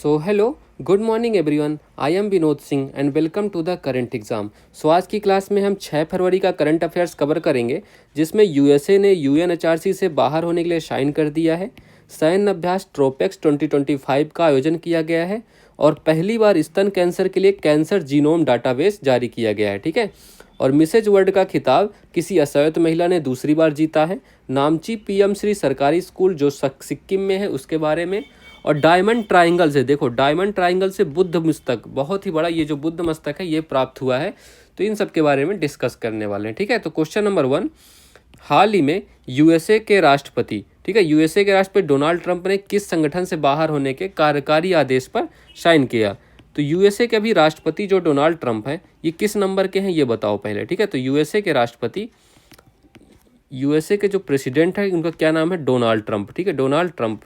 So hello, good morning everyone. I am Vinod Singh and welcome to the current exam. So आज की class में हम 6 फरवरी का करंट अफेयर्स कवर करेंगे, जिसमें यूएसए ने यूएनएचआरसी से बाहर होने के लिए साइन कर दिया है। सैन्य अभ्यास ट्रोपेक्स 2025 का आयोजन किया गया है और पहली बार स्तन कैंसर के लिए कैंसर जीनोम डाटाबेस जारी किया गया है। ठीक है। और मिसेज वर्ल्ड का खिताब किसी असहाय महिला ने दूसरी बार जीता है। नामची पीएम श्री सरकारी स्कूल जो सिक्किम में है उसके बारे में। और डायमंड ट्रायंगल से, देखो डायमंड ट्रायंगल से बुद्ध मस्तक, बहुत ही बड़ा ये जो बुद्ध मस्तक है ये प्राप्त हुआ है। तो इन सब के बारे में डिस्कस करने वाले हैं। ठीक है। तो क्वेश्चन नंबर 1, हाल ही में यूएसए के राष्ट्रपति, ठीक है, यूएसए के राष्ट्रपति डोनाल्ड ट्रंप ने किस संगठन से बाहर होने के कार्यकारी आदेश पर साइन किया? तो यूएसए के अभी राष्ट्रपति जो डोनाल्ड ट्रंप है ये किस नंबर के हैं ये बताओ पहले। ठीक है। तो यूएसए के राष्ट्रपति, यूएसए के जो प्रेसिडेंट है उनका क्या नाम है? Donald Trump. ठीक है, डोनाल्ड ट्रंप।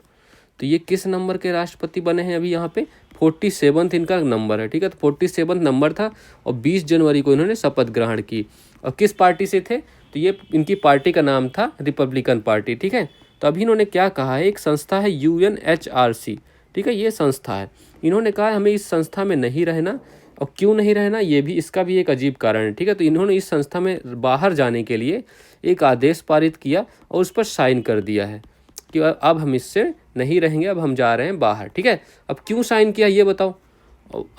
तो ये किस नंबर के राष्ट्रपति बने हैं अभी यहाँ पे? 47 इनका नंबर है। ठीक है। तो 47 नंबर था और 20 जनवरी को इन्होंने शपथ ग्रहण की। और किस पार्टी से थे? तो ये इनकी पार्टी का नाम था रिपब्लिकन पार्टी। ठीक है। तो अभी इन्होंने क्या कहा है, एक संस्था है यूएनएचआरसी, ठीक है, ये संस्था है। इन्होंने कहा हमें इस संस्था में नहीं रहना। और क्यों नहीं रहना, ये भी, इसका भी एक अजीब कारण है। ठीक है। तो इन्होंने इस संस्था में बाहर जाने के लिए एक आदेश पारित किया और उस पर साइन कर दिया है कि अब हम इससे नहीं रहेंगे, अब हम जा रहे हैं बाहर। ठीक है। अब क्यों साइन किया ये बताओ,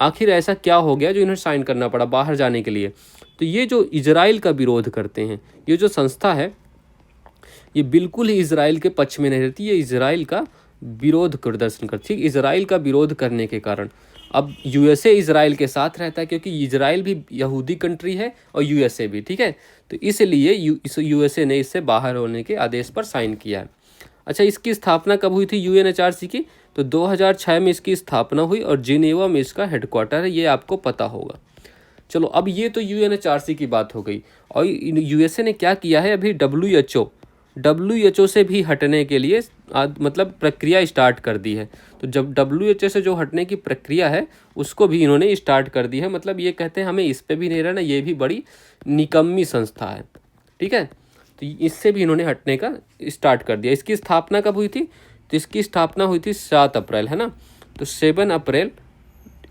आखिर ऐसा क्या हो गया जो इन्हें साइन करना पड़ा बाहर जाने के लिए? तो ये जो इजराइल का विरोध करते हैं, ये जो संस्था है ये बिल्कुल ही इजराइल के पक्ष में नहीं रहती, ये इजराइल का विरोध प्रदर्शन करती है। इजराइल का विरोध करने के कारण अब यूएसए इजराइल के साथ रहता है, क्योंकि इजराइल भी यहूदी कंट्री है और यूएसए भी। ठीक है। तो इसलिए यूएसए ने इससे बाहर होने के आदेश पर साइन किया है। अच्छा, इसकी स्थापना कब हुई थी यूएनएचआरसी की? तो 2006 में इसकी स्थापना हुई और जिनेवा में इसका हेडक्वार्टर है, ये आपको पता होगा। चलो, अब ये तो यूएनएचआरसी की बात हो गई। और यूएसए ने क्या किया है, अभी डब्ल्यूएचओ से भी हटने के लिए मतलब प्रक्रिया स्टार्ट कर दी है। तो जब डब्ल्यूएचओ से जो हटने की प्रक्रिया है उसको भी इन्होंने स्टार्ट कर दी है। मतलब ये कहते हैं हमें इस पे भी नहीं रहना, ये भी बड़ी निकम्मी संस्था है। ठीक है। तो इससे भी इन्होंने हटने का स्टार्ट कर दिया। इसकी स्थापना कब हुई थी? तो इसकी स्थापना हुई थी 7 अप्रैल, है ना। तो 7 अप्रैल,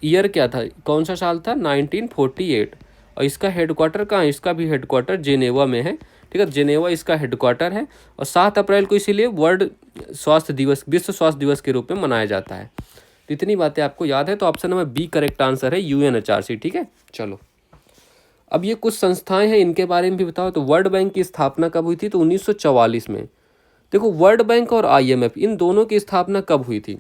ईयर क्या था, कौन सा साल था? 1948। और इसका हेडक्वार्टर कहाँ है? इसका भी हेडक्वार्टर जेनेवा में है। ठीक है, जेनेवा इसका हेडक्वार्टर है। और 7 अप्रैल को इसीलिए वर्ल्ड स्वास्थ्य दिवस, विश्व स्वास्थ्य दिवस के रूप में मनाया जाता है। तो इतनी बातें आपको याद है, तो option number B correct answer है, यूएनएचआरसी। ठीक है। चलो, अब ये कुछ संस्थाएं हैं, इनके बारे में भी बताओ। तो वर्ल्ड बैंक की स्थापना कब हुई थी? तो 1944 में। देखो, वर्ल्ड बैंक और आईएमएफ, इन दोनों की स्थापना कब हुई थी?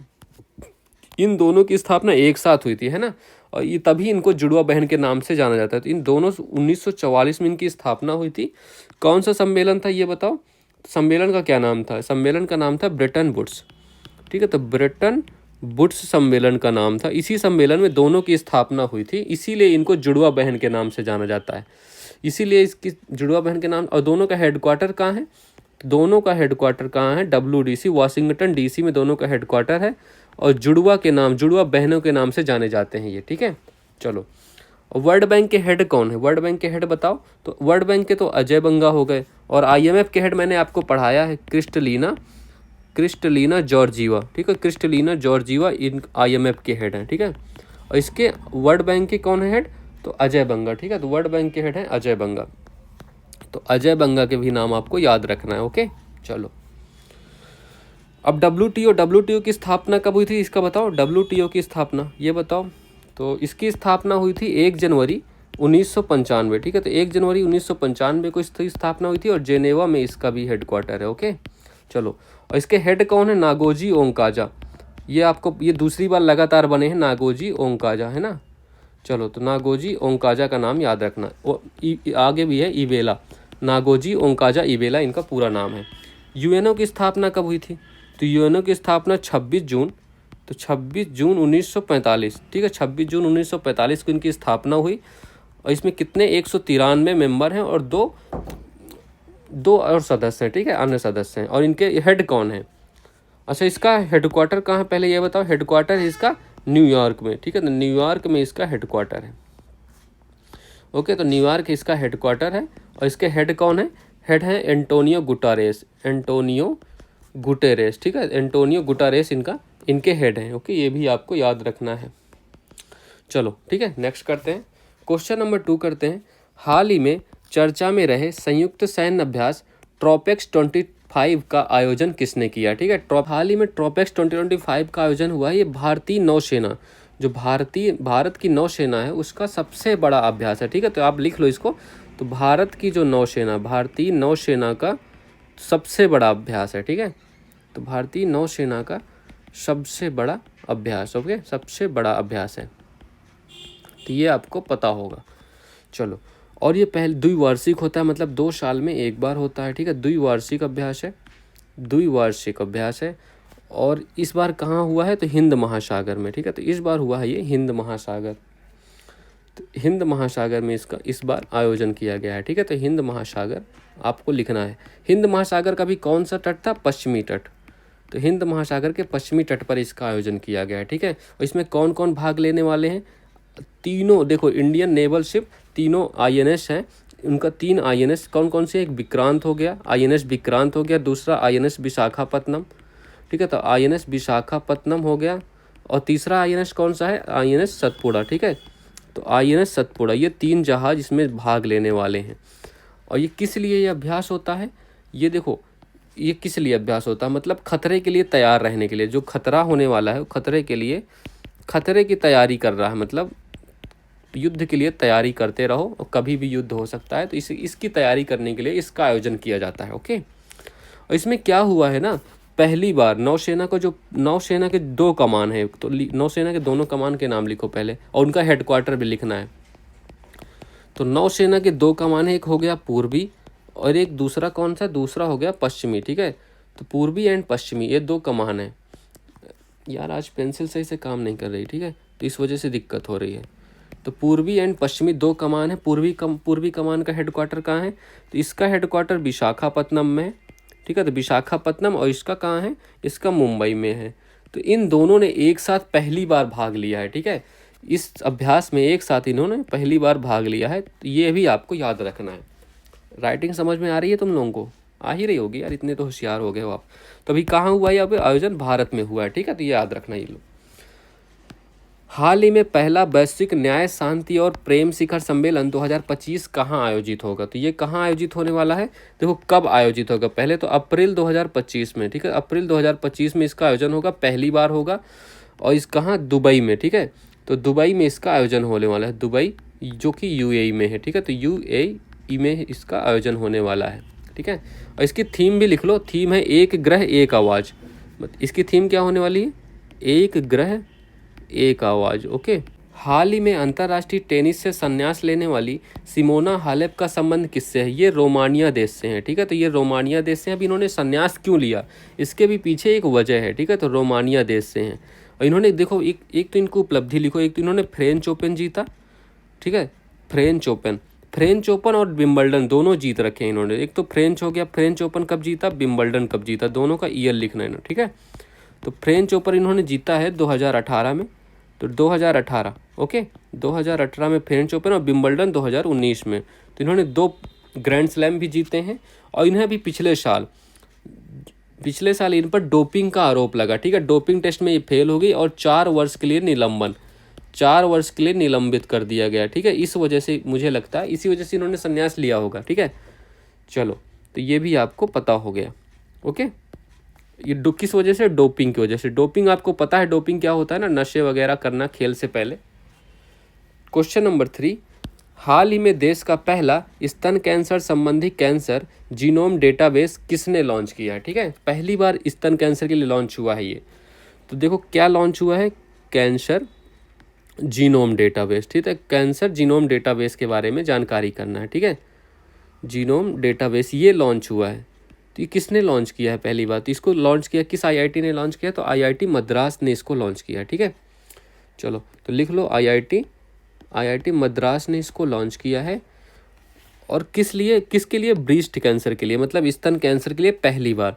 इन दोनों की स्थापना एक साथ हुई थी, है ना। और ये तभी इनको जुड़वा बहन के नाम से जाना जाता है। तो इन दोनों 1944 में इनकी स्थापना हुई थी। कौन सा सम्मेलन था ये बताओ? सम्मेलन का क्या नाम था? सम्मेलन का नाम था ब्रेटन वुड्स। ठीक है। तो ब्रेटन वुड्स सम्मेलन का नाम था। इसी सम्मेलन में दोनों की स्थापना हुई थी, इसीलिए इनको जुड़वा बहन के नाम से जाना जाता है। इसीलिए इसकी जुड़वा बहन के नाम। और दोनों का हेडक्वार्टर कहाँ है? दोनों का हेडक्वार्टर कहाँ है? WDC, वाशिंगटन DC में दोनों का हेडक्वार्टर है। और जुड़वा के नाम, जुड़वा बहनों के नाम से जाने जाते हैं ये। ठीक है। चलो, वर्ल्ड बैंक के हेड कौन है? वर्ल्ड बैंक के हेड बताओ। तो वर्ल्ड बैंक के तो अजय बंगा हो गए। और IMF के हेड मैंने आपको पढ़ाया है, क्रिस्टलीना जॉर्जीवा। ठीक है, क्रिस्टलीना जॉर्जीवा इन IMF के हेड हैं। ठीक है। और इसके वर्ल्ड बैंक के कौन है हेड? तो अजय बंगा। ठीक है। तो वर्ल्ड बैंक के हेड हैं अजय बंगा। तो अजय बंगा के भी नाम आपको याद रखना है। ओके। चलो, अब WTO की स्थापना कब हुई थी इसका बताओ। WTO की स्थापना ये बताओ। तो इसकी स्थापना हुई थी 1 जनवरी 1995। ठीक है। तो 1 जनवरी 1995 को इसकी स्थापना हुई थी और जेनेवा में इसका भी हेडक्वार्टर है। ओके। चलो, और इसके हेड कौन है? नागोजी ओंकाजा। ये आपको, ये दूसरी बार लगातार बने हैं नागोजी ओंकाजा, है ना। चलो, तो नागोजी ओंकाजा का नाम याद रखना। आगे भी है इबेला, नागोजी ओंकाजा इबेला इनका पूरा नाम है। यूएनओ की स्थापना कब हुई थी? तो यूएनओ की स्थापना 26 जून, तो 26 जून 1945। ठीक है, 26 जून 1945 को इनकी स्थापना हुई। और इसमें कितने? 193 मेंबर हैं और दो और सदस्य हैं। ठीक है, अन्य सदस्य हैं। और इनके हेड कौन है? अच्छा, इसका हेडक्वार्टर कहाँ है पहले ये बताओ। हेडक्वार्टर है इसका न्यूयॉर्क में। ठीक है, तो न्यूयॉर्क में इसका हेडक्वार्टर है। ओके, तो न्यूयॉर्क इसका हेडक्वार्टर है। और इसके हेड कौन है? हेड है एंटोनियो गुटेरेस। ठीक है, एंटोनियो गुटेरेस इनका इनके हेड हैं। ओके, ये भी आपको याद रखना है। चलो ठीक है, नेक्स्ट करते हैं। क्वेश्चन नंबर 2 करते हैं। हाल ही में चर्चा में रहे संयुक्त सैन्य अभ्यास ट्रोपेक्स 25 का आयोजन किसने किया? ठीक है, हाल ही में ट्रोपेक्स 2025 का आयोजन हुआ है। ये भारतीय नौसेना, जो भारत की नौसेना है उसका सबसे बड़ा अभ्यास है। ठीक है, तो आप लिख लो इसको। तो भारत की जो नौसेना, भारतीय नौसेना का सबसे बड़ा अभ्यास है। ठीक है, तो भारतीय नौसेना का सबसे बड़ा अभ्यास, ओके, सबसे बड़ा अभ्यास है, तो ये आपको पता होगा। चलो, और ये पहले द्विवार्षिक होता है, मतलब 2 साल में एक बार होता है। ठीक है, द्विवार्षिक अभ्यास है, द्विवार्षिक अभ्यास है। और इस बार कहाँ हुआ है? तो हिंद महासागर में। ठीक है, तो इस बार हुआ है ये हिंद महासागर, तो हिंद महासागर में इसका इस बार आयोजन किया गया है। ठीक है, तो हिंद महासागर आपको लिखना है। हिंद महासागर का भी कौन सा तट था? पश्चिमी तट। तो हिंद महासागर के पश्चिमी तट पर इसका आयोजन किया गया है। ठीक है, और इसमें कौन कौन भाग लेने वाले हैं? तीनों, देखो इंडियन नेवल शिप, तीनों आईएनएस हैं। उनका 3 आईएनएस कौन कौन से? एक विक्रांत हो गया, आईएनएस विक्रांत हो गया, दूसरा आईएनएस विशाखापत्तनम। ठीक है, तो आईएनएस विशाखापत्तनम हो गया, और तीसरा आईएनएस कौन सा है? आईएनएस सतपुड़ा। ठीक है, तो आईएनएस सतपुड़ा, ये 3 जहाज इसमें भाग लेने वाले हैं। और ये किस लिए ये अभ्यास होता है? ये देखो, ये किस लिए अभ्यास होता है? मतलब खतरे के लिए तैयार रहने के लिए। जो खतरा होने वाला है, खतरे के लिए, खतरे की तैयारी कर रहा है, मतलब युद्ध के लिए तैयारी करते रहो, और कभी भी युद्ध हो सकता है, तो इसकी तैयारी करने के लिए इसका आयोजन किया जाता है। ओके, और इसमें क्या हुआ है ना, पहली बार नौसेना को, जो नौसेना के 2 कमान है, तो नौसेना के दोनों कमान के नाम लिखो पहले, और उनका हेडक्वार्टर भी लिखना है। तो नौसेना के 2 कमान है, एक हो गया पूर्वी और एक दूसरा कौन सा? दूसरा हो गया पश्चिमी। ठीक है, तो पूर्वी एंड पश्चिमी, ये 2 कमान है। यार आज पेंसिल सही से काम नहीं कर रही, ठीक है, तो इस वजह से दिक्कत हो रही है। तो पूर्वी एंड पश्चिमी 2 कमान है। पूर्वी कमान का हेडक्वार्टर कहाँ है? तो इसका हेडक्वार्टर विशाखापत्तनम में है। ठीक है, तो विशाखापत्तनम, और इसका कहाँ है? इसका मुंबई में है। तो इन दोनों ने एक साथ पहली बार भाग लिया है। ठीक है, इस अभ्यास में एक साथ इन्होंने पहली बार भाग लिया है, तो ये भी आपको याद रखना है। राइटिंग समझ में आ रही है तुम लोगों को? आ ही रही होगी यार, इतने तो होशियार हो गए हो आप। तो अभी कहाँ हुआ है? अब आयोजन भारत में हुआ है। ठीक है, तो ये याद रखना ये लो। हाल ही में पहला वैश्विक न्याय, शांति और प्रेम शिखर सम्मेलन 2025 कहाँ आयोजित होगा? तो ये कहाँ आयोजित होने वाला है? देखो कब आयोजित होगा, पहले तो अप्रैल 2025 में। ठीक है, अप्रैल 2025 में इसका आयोजन होगा, पहली बार होगा, और इस कहाँ? दुबई में। ठीक है, तो दुबई में इसका आयोजन होने वाला है, दुबई जो कि यूएई में है। ठीक है, तो यूएई में इसका आयोजन होने वाला है। ठीक है, और इसकी थीम भी लिख लो, थीम है एक ग्रह एक आवाज़। इसकी थीम क्या होने वाली है? एक ग्रह एक आवाज़। ओके, हाल ही में अंतर्राष्ट्रीय टेनिस से संन्यास लेने वाली सिमोना हालेप का संबंध किससे है? ये रोमानिया देश से है। ठीक है, तो ये रोमानिया देश से। अब इन्होंने संन्यास क्यों लिया, इसके भी पीछे एक वजह है। ठीक है, तो रोमानिया देश से हैं, और इन्होंने देखो एक तो इनको उपलब्धि लिखो, एक तो इन्होंने फ्रेंच ओपन जीता। ठीक है, फ्रेंच ओपन और विंबलडन दोनों जीत रखे हैं इन्होंने। एक तो फ्रेंच हो गया, फ्रेंच ओपन कब जीता, विंबलडन कब जीता, दोनों का ईयर लिखना है। ठीक है, तो फ्रेंच ओपन इन्होंने जीता है 2018 में, तो 2018, ओके, 2018 में फ्रेंच ओपन, और विंबलडन 2019 में। तो इन्होंने 2 ग्रैंड स्लैम भी जीते हैं। और इन्हें भी पिछले साल इन पर डोपिंग का आरोप लगा। ठीक है, डोपिंग टेस्ट में ये फेल हो गई, और 4 वर्ष के लिए निलंबन, 4 वर्ष के लिए निलंबित कर दिया गया। ठीक है, इस वजह से मुझे लगता है इसी वजह से इन्होंने संन्यास लिया होगा। ठीक है, चलो, तो ये भी आपको पता हो गया। ओके, ये किस वजह से? डोपिंग की वजह से। डोपिंग आपको पता है डोपिंग क्या होता है ना, नशे वगैरह करना खेल से पहले। क्वेश्चन नंबर 3, हाल ही में देश का पहला स्तन कैंसर संबंधी कैंसर जीनोम डेटाबेस किसने लॉन्च किया है? ठीक है, पहली बार स्तन कैंसर के लिए लॉन्च हुआ है ये। तो देखो क्या लॉन्च हुआ है? Cancer genome database. ठीक है, कैंसर जीनोम डेटाबेस के बारे में जानकारी करना है। ठीक है, जीनोम डेटाबेस ये लॉन्च हुआ है। तो ये किसने लॉन्च किया है? पहली बात, इसको लॉन्च किया किस आईआईटी ने लॉन्च किया? तो आईआईटी मद्रास ने इसको लॉन्च किया। ठीक है, चलो तो लिख लो, आईआईटी मद्रास ने इसको लॉन्च किया है। और किसके लिए? ब्रेस्ट कैंसर के लिए, मतलब स्तन कैंसर के लिए पहली बार।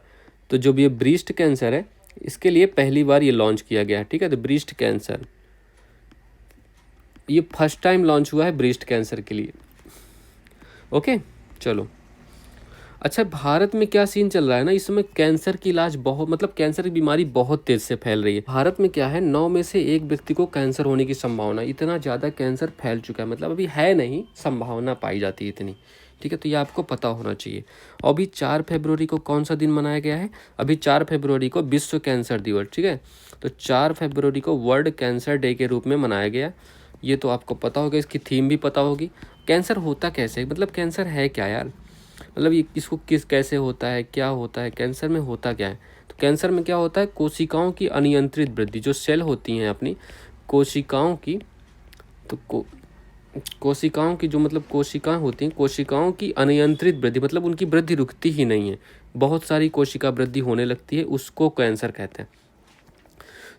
तो जो ये ब्रेस्ट कैंसर है इसके लिए पहली बार ये लॉन्च किया गया है। ठीक है, तो ब्रेस्ट कैंसर ये फर्स्ट टाइम लॉन्च हुआ है ब्रेस्ट कैंसर के लिए। ओके, चलो अच्छा, भारत में क्या सीन चल रहा है ना, इस समय कैंसर की इलाज बहुत, मतलब कैंसर की बीमारी बहुत तेज से फैल रही है। भारत में क्या है, 9 में से 1 व्यक्ति को कैंसर होने की संभावना, इतना ज़्यादा कैंसर फैल चुका है, मतलब अभी है नहीं, संभावना पाई जाती है इतनी। ठीक है, तो ये आपको पता होना चाहिए। और अभी 4 फरवरी को कौन सा दिन मनाया गया है? अभी 4 फरवरी को विश्व कैंसर दिवस, ठीक है। तो 4 फरवरी को वर्ल्ड कैंसर डे के रूप में मनाया गया। ये तो आपको पता होगा, इसकी थीम भी पता होगी। कैंसर होता कैसे, मतलब कैंसर है क्या यार, मतलब ये इसको किस कैसे होता है, क्या होता है, कैंसर में होता क्या है? तो कैंसर में क्या होता है, कोशिकाओं की अनियंत्रित वृद्धि, जो सेल होती हैं अपनी कोशिकाओं की, तो कोशिकाओं की जो, मतलब कोशिकाएं होती हैं, कोशिकाओं की अनियंत्रित वृद्धि, मतलब उनकी वृद्धि रुकती ही नहीं है, बहुत सारी कोशिका वृद्धि होने लगती है, उसको कैंसर कहते हैं।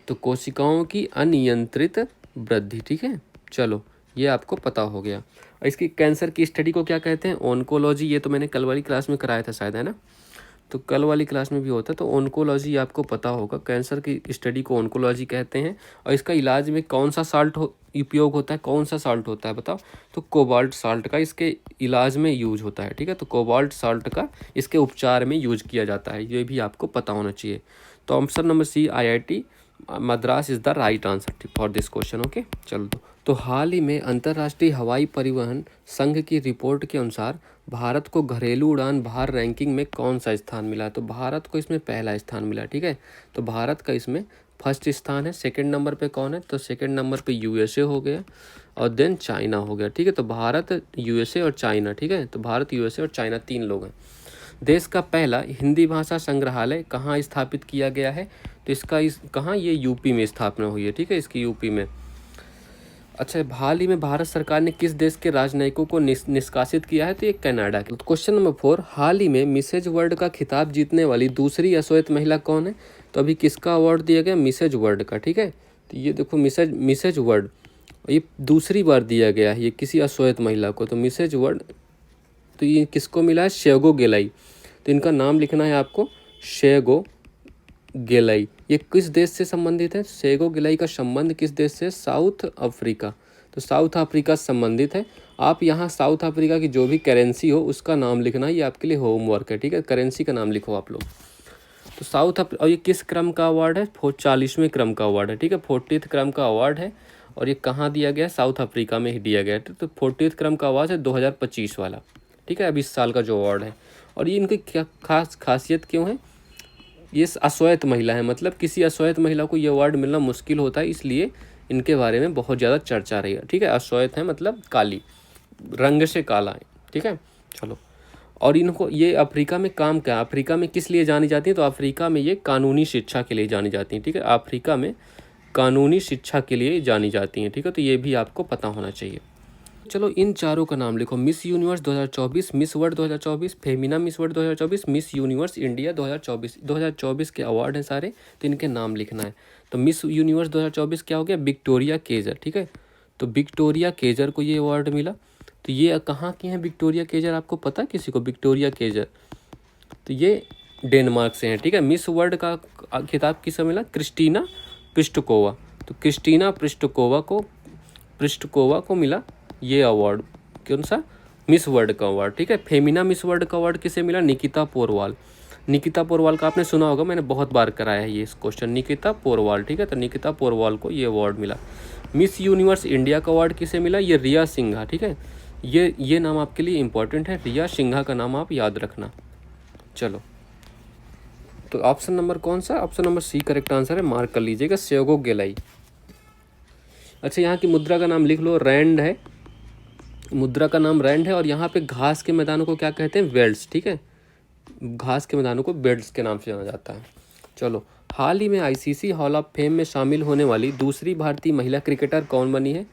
तो कोशिकाओं की अनियंत्रित वृद्धि, ठीक है। चलो, ये आपको पता हो गया। और इसकी कैंसर की स्टडी को क्या कहते हैं? ऑन्कोलॉजी। ये तो मैंने कल वाली क्लास में कराया था शायद, है ना। तो कल वाली क्लास में भी होता है, तो ऑन्कोलॉजी आपको पता होगा, कैंसर की स्टडी को ऑन्कोलॉजी कहते हैं। और इसका इलाज में कौन सा साल्ट उपयोग होता है, कौन सा साल्ट होता है बताओ? तो कोबाल्ट साल्ट का इसके इलाज में यूज होता है, ठीक है। तो कोबाल्ट साल्ट का इसके उपचार में यूज किया जाता है, ये भी आपको पता होना चाहिए। तो option number C, IIT Madras is the right answer for this question. Okay, चलो। तो हाल ही में अंतर्राष्ट्रीय हवाई परिवहन संघ की रिपोर्ट के अनुसार भारत को घरेलू उड़ान भार रैंकिंग में कौन सा स्थान मिला? तो भारत को इसमें पहला स्थान मिला, ठीक है। तो भारत का इसमें फर्स्ट स्थान है। सेकंड नंबर पे कौन है? तो सेकंड नंबर पे USA हो गया, और देन चाइना हो गया, ठीक है। तो भारत, USA और चाइना, ठीक है। तो भारत, USA और चाइना 3 लोग हैं। देश का पहला हिंदी भाषा संग्रहालय कहाँ स्थापित किया गया है? तो इसका कहाँ, ये यूपी में स्थापना हुई है, ठीक है, इसकी यूपी में। अच्छा, हाल ही में भारत सरकार ने किस देश के राजनयिकों को निष्कासित किया है? तो ये कनाडा के। क्वेश्चन नंबर 4, हाल ही में मिसेज वर्ल्ड का खिताब जीतने वाली दूसरी अश्वेत महिला कौन है? तो अभी किसका अवार्ड दिया गया? मिसेज वर्ल्ड का, ठीक है। तो ये देखो, मिसेज वर्ल्ड, ये दूसरी बार दिया गया है ये किसी अश्वेत महिला को, तो मिसेज वर्ल्ड। तो ये किसको मिला है? शेगो गेलाई। तो इनका नाम लिखना है आपको, शेगो गेलाई। ये किस देश से संबंधित है? शेगो गेलाई का संबंध किस देश से? South Africa. तो साउथ अफ्रीका से संबंधित है। आप यहाँ साउथ अफ्रीका की जो भी करेंसी हो उसका नाम लिखना, ये आपके लिए होमवर्क है, ठीक है। करेंसी का नाम लिखो आप लोग। तो और ये किस क्रम का अवार्ड है? 40वें क्रम का अवार्ड है, ठीक है। 40th क्रम का अवार्ड है, और ये कहाँ दिया गया है? साउथ अफ्रीका में ही दिया गया है। तो 40th क्रम का अवार्ड है 2025 वाला, ठीक है। अब इस साल का जो अवार्ड है, और ये इनकी क्या खासियत क्यों है? ये अश्वेत महिला है, मतलब किसी अश्वेत महिला को ये अवार्ड मिलना मुश्किल होता है, इसलिए इनके बारे में बहुत ज़्यादा चर्चा रही है, ठीक है। अश्वेत है मतलब काली, रंग से काला है, ठीक है। चलो, और इनको ये अफ्रीका में काम क्या, अफ्रीका में किस लिए जानी जाती है? तो अफ्रीका में ये कानूनी शिक्षा के लिए जानी जाती हैं, ठीक है। अफ्रीका में कानूनी शिक्षा के लिए जानी जाती हैं, ठीक है। तो ये भी आपको पता होना चाहिए। चलो, इन चारों का नाम लिखो। Miss universe 2024, miss world 2024, Femina miss world 2024, miss universe India 2024। 2024 के अवार्ड हैं सारे, तो इनके नाम लिखना है। तो मिस यूनिवर्स 2024 क्या हो गया? विक्टोरिया केजर, ठीक है। तो विक्टोरिया केजर को ये अवार्ड मिला। तो ये कहाँ की हैं विक्टोरिया केजर, आपको पता है किसी को विक्टोरिया केजर? तो ये डेनमार्क से हैं, ठीक है। मिस वर्ल्ड का खिताब किसे मिला? क्रिस्टीना प्रिस्टकोवा। तो क्रिस्टीना प्रिस्टकोवा को मिला ये अवार्ड। कौन सा? मिस वर्ल्ड का अवार्ड, ठीक है। फेमिना मिस वर्ल्ड का अवार्ड किसे मिला? निकिता पोरवाल। निकिता पोरवाल का आपने सुना होगा, मैंने बहुत बार कराया है ये इस क्वेश्चन, निकिता पोरवाल, ठीक है। तो निकिता पोरवाल को ये अवार्ड मिला। मिस यूनिवर्स इंडिया का अवार्ड किसे मिला? ये रिया सिंघा, ठीक है। ये नाम आपके लिए इंपॉर्टेंट है, रिया सिंघा का नाम आप याद रखना। चलो, तो ऑप्शन नंबर कौन सा? Option number C correct answer है, मार्क कर लीजिएगा, शेगो गेलाई। अच्छा, यहाँ की मुद्रा का नाम लिख लो, रैंड है, मुद्रा का नाम रैंड है। और यहाँ पे घास के मैदानों को क्या कहते हैं? वेल्ड्स, ठीक है। घास के मैदानों को बेल्ट्स के नाम से जाना जाता है। चलो, हाल ही में ICC हॉल ऑफ फेम में शामिल होने वाली दूसरी भारतीय महिला क्रिकेटर कौन बनी है?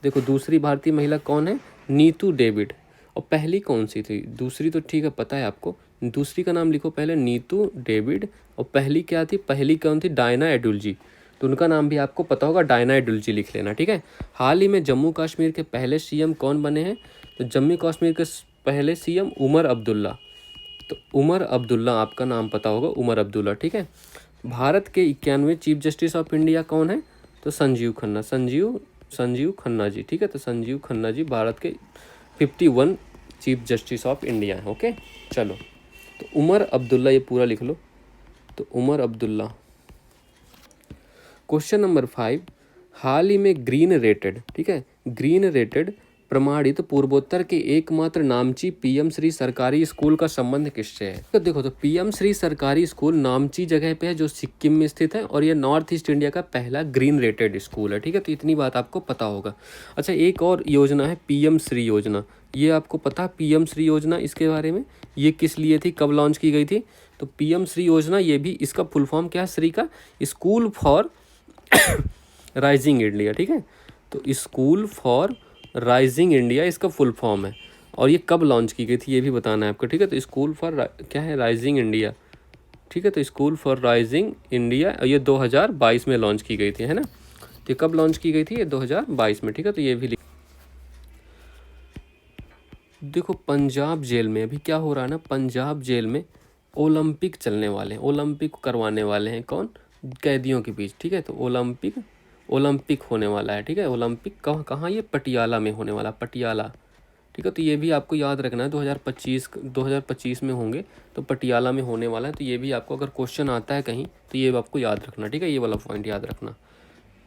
देखो, दूसरी भारतीय महिला कौन है? नीतू डेविड। और पहली कौन सी थी? दूसरी तो ठीक है, पता है आपको, दूसरी का नाम लिखो पहले, नीतू डेविड। और पहली क्या थी? पहली कौन थी? डायना एडुल्जी। तो उनका नाम भी आपको पता होगा, डायना एडुल्जी लिख लेना, ठीक है। हाल ही में जम्मू कश्मीर के पहले CM कौन बने हैं? तो जम्मू कश्मीर के पहले CM उमर अब्दुल्ला। तो उमर अब्दुल्ला, आपका नाम पता होगा, उमर अब्दुल्ला, ठीक है। भारत के 91वें चीफ जस्टिस ऑफ इंडिया कौन है? तो संजीव खन्ना, संजीव खन्ना जी, ठीक है। तो संजीव खन्ना जी भारत के 51 चीफ जस्टिस ऑफ इंडिया हैं। ओके, चलो, तो उमर अब्दुल्ला, ये पूरा लिख लो। तो उमर अब्दुल्ला। क्वेश्चन नंबर 5, हाल ही में ग्रीन रेटेड, ठीक है, ग्रीन रेटेड प्रमाणित पूर्वोत्तर के एकमात्र नामची पीएम श्री सरकारी स्कूल का संबंध किससे है? तो देखो, तो पीएम श्री सरकारी स्कूल नामची जगह पे है जो सिक्किम में स्थित है, और ये नॉर्थ ईस्ट इंडिया का पहला ग्रीन रेटेड स्कूल है, ठीक है। तो इतनी बात आपको पता होगा। अच्छा, एक और योजना है पीएम श्री योजना, ये आपको पता, पीएम श्री योजना, इसके बारे में, ये किस लिए थी, कब लॉन्च की गई थी? तो पीएम श्री योजना, ये भी, इसका फुल फॉर्म क्या है श्री का? स्कूल फॉर राइजिंग इंडिया, ठीक है। तो स्कूल फॉर राइजिंग इंडिया इसका फुल फॉर्म है, और ये कब लॉन्च की गई थी ये भी बताना है आपको, ठीक है। तो स्कूल फॉर क्या है, राइजिंग इंडिया, ठीक है। तो स्कूल फॉर राइजिंग इंडिया, ये 2022 में लॉन्च की गई थी, है ना। तो ये कब लॉन्च की गई थी? ये 2022 में, ठीक है। तो ये भी देखो, पंजाब जेल में अभी क्या हो रहा है ना, पंजाब जेल में ओलंपिक चलने वाले हैं, ओलंपिक करवाने वाले हैं, कौन? कैदियों के बीच, ठीक है। तो ओलंपिक होने वाला है, ठीक है। ओलंपिक कहाँ? ये पटियाला में होने वाला, पटियाला, ठीक है। तो ये भी आपको याद रखना है, 2025 में होंगे, तो पटियाला में होने वाला है। तो ये भी आपको अगर क्वेश्चन आता है कहीं तो ये आपको याद रखना, ठीक है, ये वाला पॉइंट याद रखना।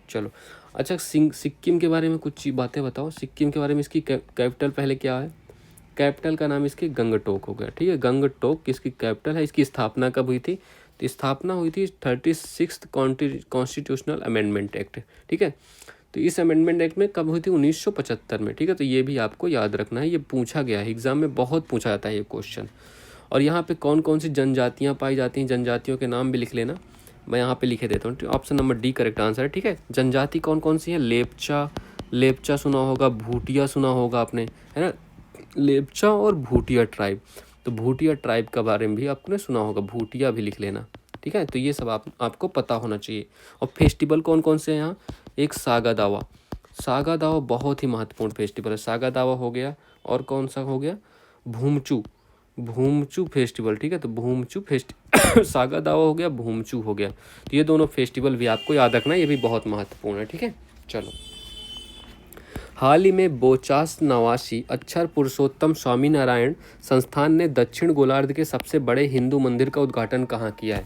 चलो, अच्छा, सिक्किम के बारे में कुछ बातें बताओ। सिक्किम के बारे में, इसकी कैपिटल पहले क्या है? कैपिटल का नाम इसकी गंगटोक हो गया, ठीक है। गंगटोक किसकी कैपिटल है? इसकी स्थापना कब हुई थी? तो स्थापना हुई थी 36 कॉन्स्टिट्यूशनल अमेंडमेंट एक्ट, ठीक है। तो इस अमेंडमेंट एक्ट में कब हुई थी? 1975 में, ठीक है। तो ये भी आपको याद रखना है, ये पूछा गया है एग्जाम में, बहुत पूछा जाता है ये क्वेश्चन। और यहाँ पे कौन कौन सी जनजातियाँ पाई जाती हैं, जनजातियों के नाम भी लिख लेना, मैं यहाँ पे लिखे देता हूँ। Option number D correct answer है, ठीक है। जनजाति कौन कौन सी है? लेपचा सुना होगा, भूटिया सुना होगा आपने, है ना, लेपचा और भूटिया ट्राइब। तो भूटिया ट्राइब के बारे में भी आपने सुना होगा, भूटिया भी लिख लेना, ठीक है। तो ये सब आपको पता होना चाहिए। और फेस्टिवल कौन कौन से हैं यहाँ? एक सागा दावा, सागा दावा बहुत ही महत्वपूर्ण फेस्टिवल है, सागा दावा हो गया, और कौन सा हो गया? भूमचू फेस्टिवल, ठीक है। तो भूमचू सागा दावा हो गया, भूमचू हो गया। तो ये दोनों फेस्टिवल भी आपको याद रखना है, ये भी बहुत महत्वपूर्ण है, ठीक है। चलो, हाल ही में बोचास नवासी अक्षर पुरुषोत्तम स्वामीनारायण संस्थान ने दक्षिण गोलार्ध के सबसे बड़े हिंदू मंदिर का उद्घाटन कहाँ किया है?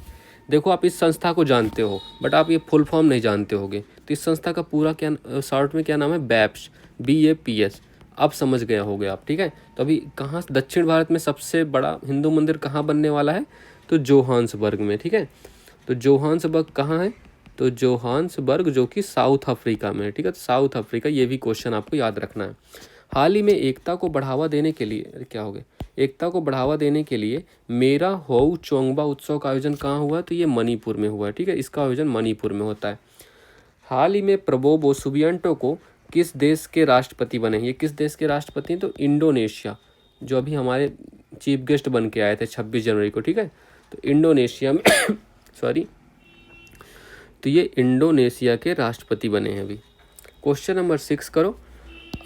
देखो, आप इस संस्था को जानते हो, बट आप ये फुल फॉर्म नहीं जानते होगे। तो इस संस्था का पूरा क्या, शॉर्ट में क्या नाम है? बैप्स, BAPS। अब समझ गया होगे आप, ठीक है। तो अभी कहाँ दक्षिण भारत में सबसे बड़ा हिंदू मंदिर कहाँ बनने वाला है? तो जोहान्सबर्ग में, ठीक है। तो जोहान्सबर्ग कहाँ है? तो जोहान्सबर्ग, जो कि साउथ अफ्रीका में है, ठीक है। तो साउथ अफ्रीका, ये भी क्वेश्चन आपको याद रखना है। हाल ही में एकता को बढ़ावा देने के लिए, क्या हो गया, एकता को बढ़ावा देने के लिए मेरा होऊ चोंगबा उत्सव का आयोजन कहाँ हुआ? तो ये मणिपुर में हुआ है, ठीक है। इसका आयोजन मणिपुर में होता है। हाल ही में प्रबोवो सुबियांटो को किस देश के राष्ट्रपति बने? ये किस देश के राष्ट्रपति हैं? तो इंडोनेशिया, जो अभी हमारे चीफ गेस्ट बन के आए थे 26 जनवरी को, ठीक है। तो इंडोनेशिया में सॉरी, तो ये इंडोनेशिया के राष्ट्रपति बने हैं अभी। क्वेश्चन नंबर 6 करो।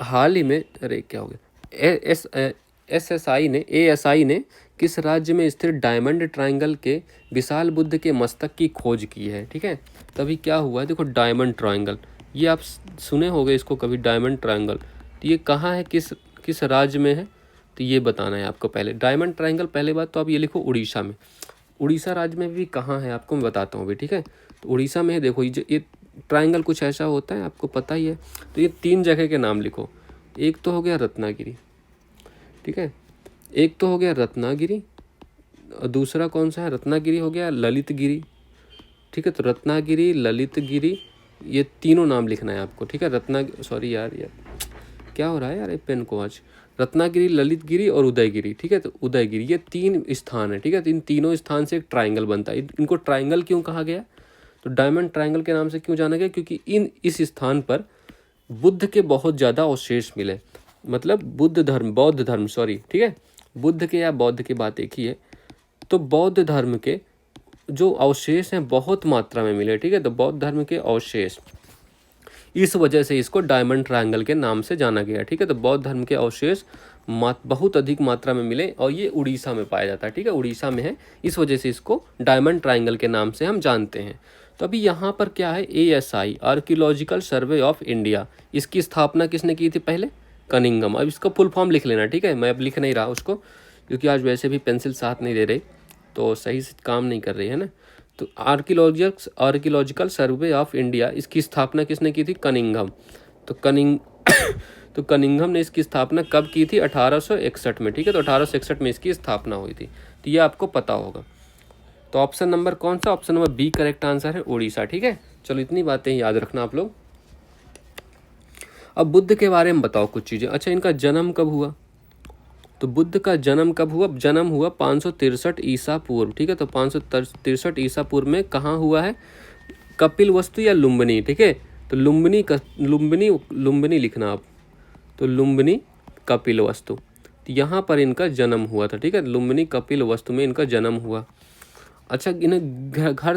हाल ही में, अरे क्या हो गया, ASI ने किस राज्य में स्थित डायमंड ट्रायंगल के विशाल बुद्ध के मस्तक की खोज की है? ठीक है, तभी क्या हुआ है, देखो डायमंड ट्रायंगल, ये आप सुने होंगे इसको कभी, डायमंड ट्रायंगल। तो ये कहाँ है, किस राज्य में है, तो ये बताना है आपको पहले। डायमंड ट्रायंगल पहले बात तो आप ये लिखो उड़ीसा में। उड़ीसा राज्य में भी कहाँ है आपको मैं बताता हूँ अभी, ठीक है। तो उड़ीसा में है, देखो ये ट्रायंगल कुछ ऐसा होता है, आपको पता ही है। तो ये 3 जगह के नाम लिखो। एक तो हो गया रत्नागिरी, ठीक है, एक तो हो गया रत्नागिरी, दूसरा कौन सा है, रत्नागिरी हो गया, ललितगिरी, ठीक है। तो रत्नागिरी, ललितगिरी, ये तीनों नाम लिखना है आपको, ठीक है। सॉरी यार क्या हो रहा है यार, ये पेन को आज, रत्नागिरी, ललितगिरी और उदयगिरी, ठीक है। तो उदयगिरी, ये 3 स्थान है, ठीक है। तो इन तीनों स्थान से एक ट्रायंगल बनता है। इनको ट्रायंगल क्यों कहा गया, तो डायमंड ट्रायंगल के नाम से क्यों जाना गया, क्योंकि इस स्थान पर बुद्ध के बहुत ज़्यादा अवशेष मिले, मतलब बौद्ध धर्म सॉरी, ठीक है, बुद्ध के या बौद्ध की बात एक ही है। तो बौद्ध धर्म के जो अवशेष हैं बहुत मात्रा में मिले, ठीक है। तो बौद्ध धर्म के अवशेष, इस वजह से इसको डायमंड ट्रायंगल के नाम से जाना गया, ठीक है। तो बौद्ध धर्म के अवशेष बहुत अधिक मात्रा में मिले और ये उड़ीसा में पाया जाता है, ठीक है, उड़ीसा में है, इस वजह से इसको डायमंड ट्रायंगल के नाम से हम जानते हैं। तो अभी यहाँ पर क्या है, ASI archaeological survey of India, इसकी स्थापना किसने की थी पहले, कनिंघम। अब इसका फुल फॉर्म लिख लेना, ठीक है, मैं अब लिख नहीं रहा उसको, क्योंकि आज वैसे भी पेंसिल साथ नहीं दे रही, तो सही से काम नहीं कर रही है ना। तो आर्कियोलॉजिकल सर्वे ऑफ इंडिया, इसकी स्थापना किसने की थी? कनिंघम। तो तो कनिंघम ने इसकी स्थापना कब की थी? 1861 में, ठीक है। तो 1861 में इसकी स्थापना हुई थी, तो ये आपको पता होगा। तो ऑप्शन नंबर कौन सा? Option number B correct answer है, उड़ीसा, ठीक है। चलो इतनी बातें याद रखना आप लोग। अब बुद्ध के बारे में बताओ कुछ चीज़ें। अच्छा, इनका जन्म कब हुआ? तो बुद्ध का जन्म कब हुआ? जन्म हुआ 563 ईसा पूर्व, ठीक है। तो 563 ईसा पूर्व में कहाँ हुआ है? कपिल वस्तु या लुम्बिनी, ठीक है। तो लुम्बिनी लिखना आप। तो लुम्बिनी कपिल वस्तु, तो यहाँ पर इनका जन्म हुआ था, ठीक है। लुम्बिनी कपिल वस्तु में इनका जन्म हुआ। अच्छा, इन्हें घर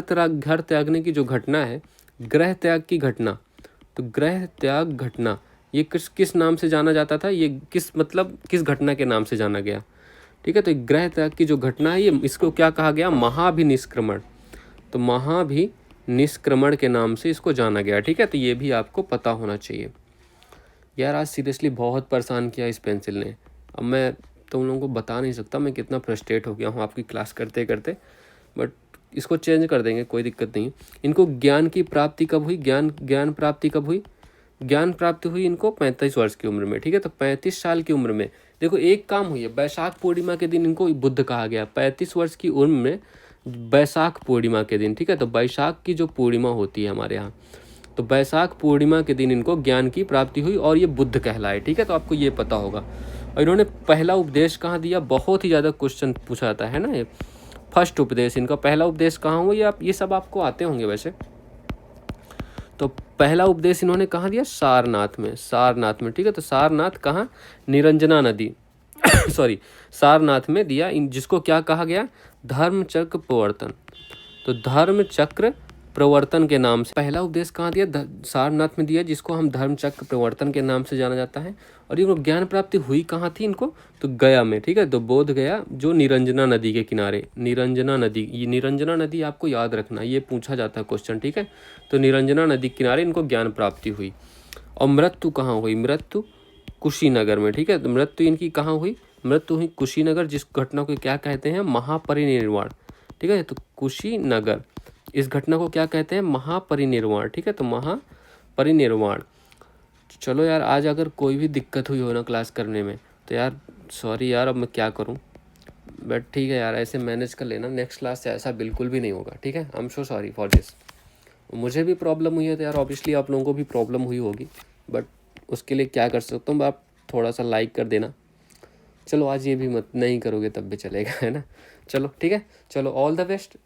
त्यागने की जो घटना है, गृह त्याग की घटना, तो गृह त्याग घटना ये किस नाम से जाना जाता था? ये किस घटना के नाम से जाना गया, ठीक है। तो गृह त्याग की जो घटना है, ये इसको क्या कहा गया? महाभिनिष्क्रमण। तो महाभिनिष्क्रमण के नाम से इसको जाना गया, ठीक है। तो ये भी आपको पता होना चाहिए। यार आज सीरियसली बहुत परेशान किया इस पेंसिल ने। अब मैं तुम लोगों को बता नहीं सकता मैं कितना फ्रस्ट्रेट हो गया हूँ आपकी क्लास करते करते, बट इसको चेंज कर देंगे, कोई दिक्कत नहीं। इनको ज्ञान की प्राप्ति कब हुई? ज्ञान प्राप्ति कब हुई? ज्ञान प्राप्ति हुई इनको 35 वर्ष की उम्र में, ठीक है। तो 35 साल की उम्र में देखो एक काम हुई है, वैशाख पूर्णिमा के दिन इनको बुद्ध कहा गया। 35 वर्ष की उम्र में वैशाख पूर्णिमा के दिन, ठीक है। तो वैशाख की जो पूर्णिमा होती है हमारे यहाँ, तो वैशाख पूर्णिमा के दिन इनको ज्ञान की प्राप्ति हुई और ये बुद्ध कहलाए, ठीक है। तो आपको ये पता होगा। और इन्होंने पहला उपदेश कहाँ दिया? बहुत ही ज़्यादा क्वेश्चन पूछा जाता है ना ये। फर्स्ट उपदेश, इनका पहला उपदेश कहाँ हुआ? ये सब आपको आते होंगे वैसे। तो पहला उपदेश इन्होंने कहाँ दिया? सारनाथ में, ठीक है। तो सारनाथ कहाँ? निरंजना नदी सॉरी, सारनाथ में दिया। जिसको क्या कहा गया? धर्म चक्र प्रवर्तन। तो धर्म चक्र प्रवर्तन के नाम से पहला उपदेश कहाँ दिया? सारनाथ में दिया, जिसको हम धर्म चक्र प्रवर्तन के नाम से जाना जाता है। और ये ज्ञान प्राप्ति हुई कहाँ थी इनको? तो गया में, ठीक है। तो बोध गया, जो निरंजना नदी के किनारे, निरंजना नदी, ये निरंजना नदी आपको याद रखना, ये पूछा जाता है क्वेश्चन, ठीक है। तो निरंजना नदी के किनारे इनको ज्ञान प्राप्ति हुई। और मृत्यु कहाँ हुई? मृत्यु कुशीनगर में, ठीक है। तो मृत्यु इनकी कहाँ हुई? मृत्यु हुई कुशीनगर, जिस घटना को क्या कहते हैं? महापरिनिर्वाण, ठीक है। तो कुशीनगर, इस घटना को क्या कहते हैं? महापरिनिर्वाण, ठीक है। तो महापरिनिर्वाण। चलो यार, आज अगर कोई भी दिक्कत हुई हो ना क्लास करने में, तो यार सॉरी यार, अब मैं क्या करूं, बट ठीक है यार, ऐसे मैनेज कर लेना। नेक्स्ट क्लास से ऐसा बिल्कुल भी नहीं होगा, ठीक है। I am so sorry for this. मुझे भी प्रॉब्लम हुई है तो यार ऑब्वियसली आप लोगों को भी प्रॉब्लम हुई होगी, बट उसके लिए क्या कर सकता हूँ? आप थोड़ा सा लाइक कर देना। चलो आज ये भी मत नहीं करोगे तब भी चलेगा, है ना। चलो ठीक है, चलो ऑल द बेस्ट।